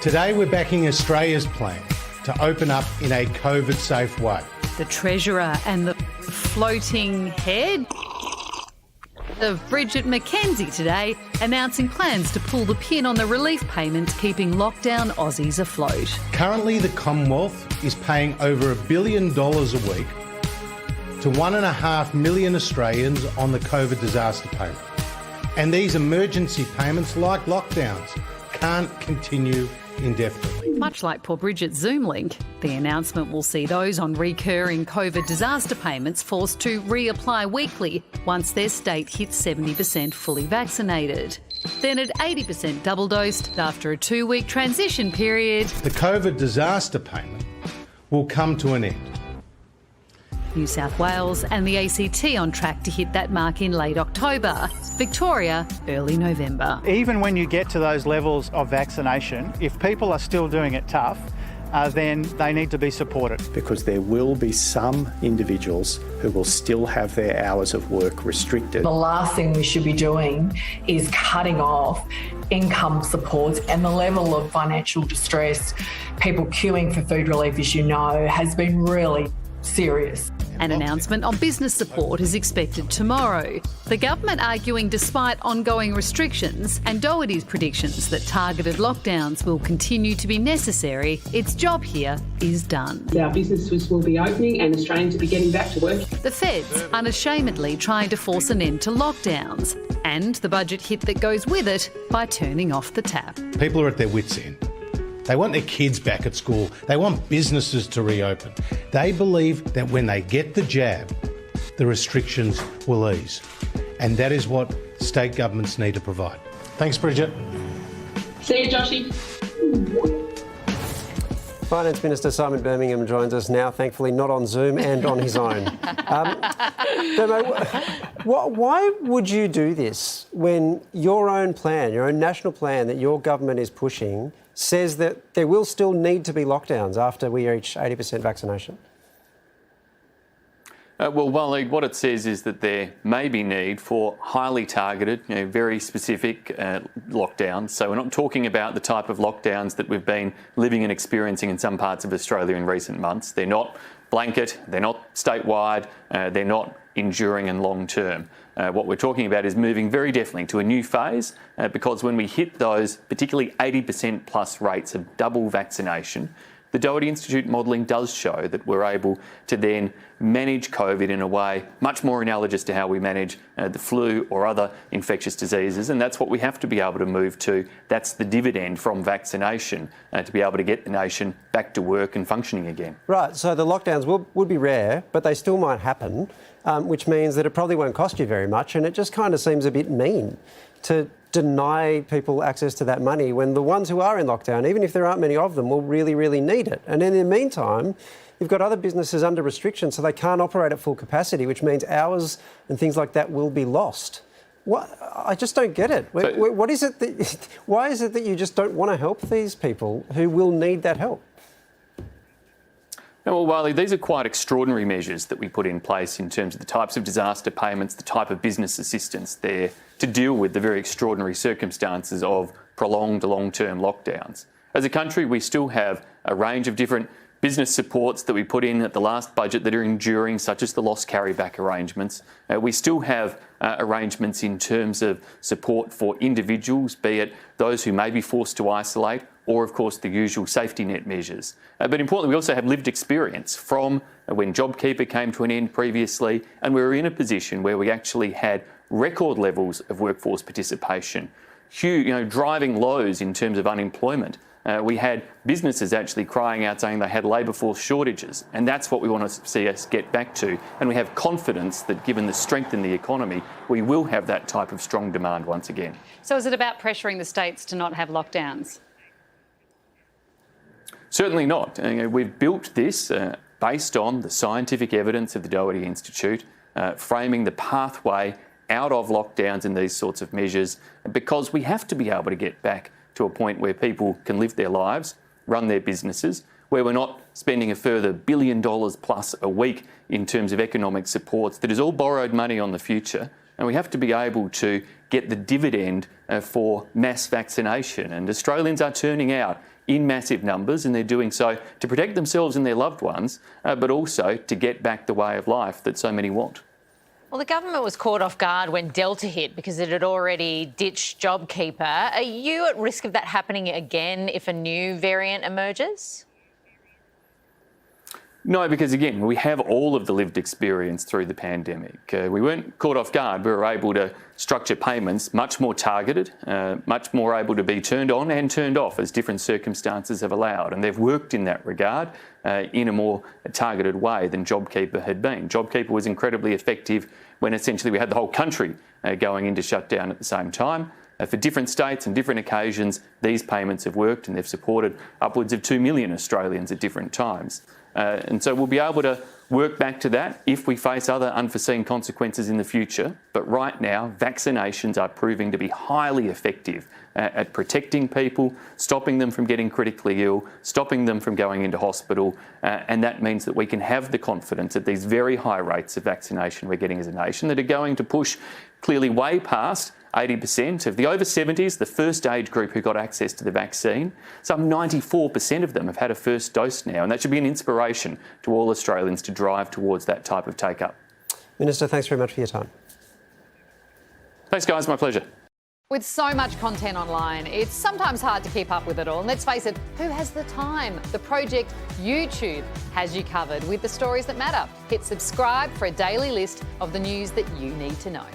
Today we're backing Australia's plan to open up in a COVID-safe way. The Treasurer and the floating head of Bridget McKenzie today announcing plans to pull the pin on the relief payments keeping lockdown Aussies afloat. Currently, the Commonwealth is paying over $1 billion a week to 1.5 million Australians on the COVID disaster payment. And these emergency payments, like lockdowns, can't continue indefinitely. Much like poor Bridget's Zoom link, the announcement will see those on recurring COVID disaster payments forced to reapply weekly once their state hits 70% fully vaccinated. Then at 80% double-dosed after a 2-week transition period. The COVID disaster payment will come to an end. New South Wales and the ACT on track to hit that mark in late October. Victoria, early November. Even when you get to those levels of vaccination, if people are still doing it tough, then they need to be supported. Because there will be some individuals who will still have their hours of work restricted. The last thing we should be doing is cutting off income supports, and the level of financial distress, people queuing for food relief, as you know, has been really serious. An announcement on business support is expected tomorrow. The government arguing despite ongoing restrictions and Doherty's predictions that targeted lockdowns will continue to be necessary, its job here is done. Our businesses will be opening and Australians will be getting back to work. The feds unashamedly trying to force an end to lockdowns and the budget hit that goes with it by turning off the tap. People are at their wits' end. They want their kids back at school. They want businesses to reopen. They believe that when they get the jab, the restrictions will ease. And that is what state governments need to provide. Thanks, Bridget. See you, Joshy. Finance Minister Simon Birmingham joins us now, thankfully not on Zoom and on his own. Why would you do this when your own plan, your own national plan that your government is pushing, says that there will still need to be lockdowns after we reach 80% vaccination? Well, Waleed, what it says is that there may be need for highly targeted, very specific lockdowns. So we're not talking about the type of lockdowns that we've been living and experiencing in some parts of Australia in recent months. They're not blanket, they're not statewide, they're not enduring and long term. What we're talking about is moving very definitely to a new phase because when we hit those particularly 80% plus rates of double vaccination, the Doherty Institute modelling does show that we're able to then manage COVID in a way much more analogous to how we manage the flu or other infectious diseases, and that's what we have to be able to move to. That's the dividend from vaccination to be able to get the nation back to work and functioning again. Right, so the lockdowns would be rare, but they still might happen, which means that it probably won't cost you very much, and it just kind of seems a bit mean to deny people access to that money when the ones who are in lockdown, even if there aren't many of them, will really, really need it. And in the meantime, you've got other businesses under restriction, so they can't operate at full capacity, which means hours and things like that will be lost. I just don't get it. What is it that, why is it that you just don't want to help these people who will need that help? Well, Waleed, these are quite extraordinary measures that we put in place in terms of the types of disaster payments, the type of business assistance there to deal with the very extraordinary circumstances of prolonged long-term lockdowns. As a country, we still have a range of different business supports that we put in at the last budget that are enduring, such as the loss carryback arrangements. We still have arrangements in terms of support for individuals, be it those who may be forced to isolate or, of course, the usual safety net measures. But importantly, we also have lived experience from when JobKeeper came to an end previously, and we were in a position where we actually had record levels of workforce participation, huge, driving lows in terms of unemployment. We had businesses actually crying out saying they had labour force shortages, and that's what we want to see us get back to. And we have confidence that given the strength in the economy, we will have that type of strong demand once again. So is it about pressuring the states to not have lockdowns? Certainly not. We've built this based on the scientific evidence of the Doherty Institute, framing the pathway out of lockdowns and these sorts of measures, because we have to be able to get back to a point where people can live their lives, run their businesses, where we're not spending a further $1 billion plus a week in terms of economic supports that is all borrowed money on the future. And we have to be able to get the dividend for mass vaccination. And Australians are turning out in massive numbers, and they're doing so to protect themselves and their loved ones, but also to get back the way of life that so many want. Well, the government was caught off guard when Delta hit because it had already ditched JobKeeper. Are you at risk of that happening again if a new variant emerges? No, because again, we have all of the lived experience through the pandemic. We weren't caught off guard. We were able to structure payments much more targeted, much more able to be turned on and turned off as different circumstances have allowed. And they've worked in that regard in a more targeted way than JobKeeper had been. JobKeeper was incredibly effective when essentially we had the whole country going into shutdown at the same time. For different states and different occasions, these payments have worked and they've supported upwards of 2 million Australians at different times. And so we'll be able to work back to that if we face other unforeseen consequences in the future. But right now, vaccinations are proving to be highly effective at protecting people, stopping them from getting critically ill, stopping them from going into hospital. And that means that we can have the confidence at these very high rates of vaccination we're getting as a nation that are going to push clearly way past 80% of the over 70s, the first age group who got access to the vaccine. Some 94% of them have had a first dose now, and that should be an inspiration to all Australians to drive towards that type of take-up. Minister, thanks very much for your time. Thanks, guys. My pleasure. With so much content online, it's sometimes hard to keep up with it all. And let's face it, who has the time? The Project YouTube has you covered with the stories that matter. Hit subscribe for a daily list of the news that you need to know.